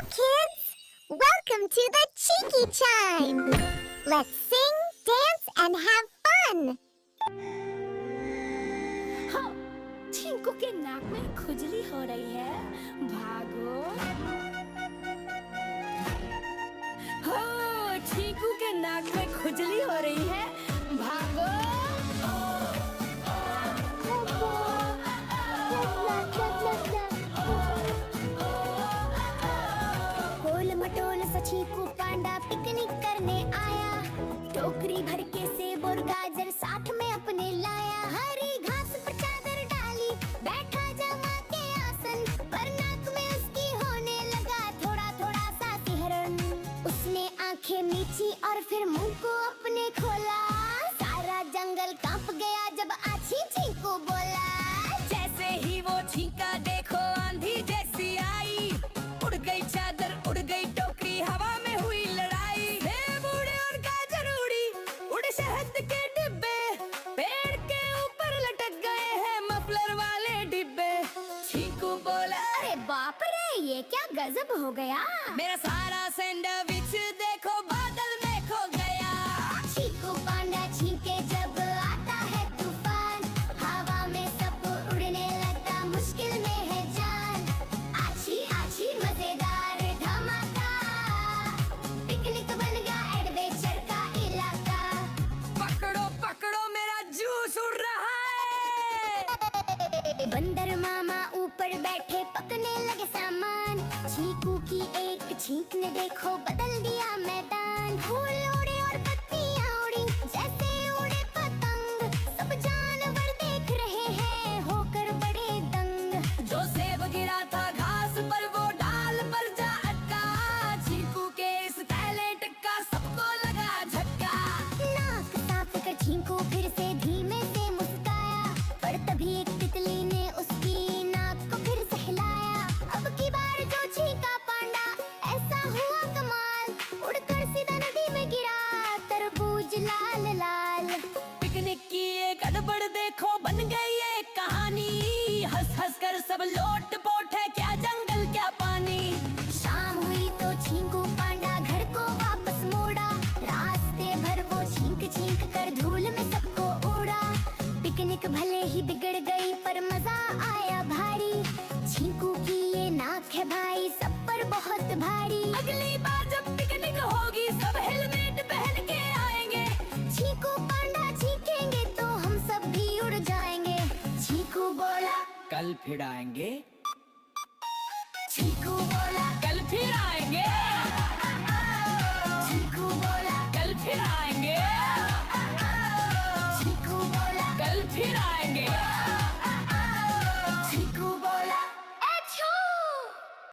kids! Welcome to the Cheeky Chime! Let's sing, dance, and have fun! हाँ, चीकू के नाक में खुजली हो रही है। भागो। हाँ, चीकू के नाक में खुजली हो रही है। भागो। गोल मटोल सा चीकू पांडा पिकनिक करने आया। टोकरी भर के सेब और गाजर साथ में अपने लाया। हरी घास पर चादर डाली, बैठा जमा के आसन पर नाक में उसकी होने लगा थोड़ा थोड़ा सा सिहरन। उसने आंखें मीची और फिर मुंह को अपने खोला। सारा जंगल कांप गया जब आछी चीकू बोला। जैसे ही वो छींका देखो आंधी जैसी आई। उड़ गई चादर, उड़ गई टोकरी, हवा में हुई लड़ाई। सेब उड़े और गाजर उड़ी, उड़े शहद के डिब्बे। पेड़ के ऊपर लटक गए हैं मफलर वाले डिब्बे। चीकू बोला, अरे बाप रे, ये क्या गजब हो गया। मेरा सारा सैंडविच देखो बादल में खो गया। चीकू पांडा छींके जब आता है तूफान, हवा में सब उड़ने लगता, मुश्किल में है जान। आछी आछी मजेदार धमाका, पिकनिक बन गया एडवेंचर का इलाका। पकड़ो पकड़ो मेरा जूस उड़ रहा है। बंदर मामा ऊपर बैठे पकने लगे सामान। चीकू की एक छींक ने देखो बदल दिया मैदान। फूल उड़े और पत्तियां उड़ी जैसे उड़े पतंग। सब जानवर देख रहे हैं होकर बड़े दंग। जो सेब गिरा था घास पर वो डाल पर जा अटका। चीकू के इस टैलेंट का सबको लगा झटका। नाक साफ कर चीकू फिर से धीमे से मुस्काया, पर तभी एक तितली ने उसकी नाक को फिर से हिलाया। अब की बार जो छींका पांडा ऐसा हुआ कमाल, उड़कर सीधा नदी में गिरा तरबूज लाल लाल। पिकनिक की ये गड़बड़ देखो बन गई एक कहानी। हंस हंस कर सब लोट पोट है, क्या जंगल क्या पानी। शाम हुई तो चीकू पांडा घर को वापस मोड़ा। रास्ते भर वो छींक छींक कर धूल में सबको उड़ा। पिकनिक भले ही बिगड़ गई पर मजा आया भारी। चीकू की ये नाक है भाई सब पर बहुत भारी। अगली बार जब पिकनिक होगी सब हेलमेट पहन के आएंगे। चीकू पांडा छींकेंगे तो हम सब भी उड़ जाएंगे। चीकू बोला, कल फिर आएंगे।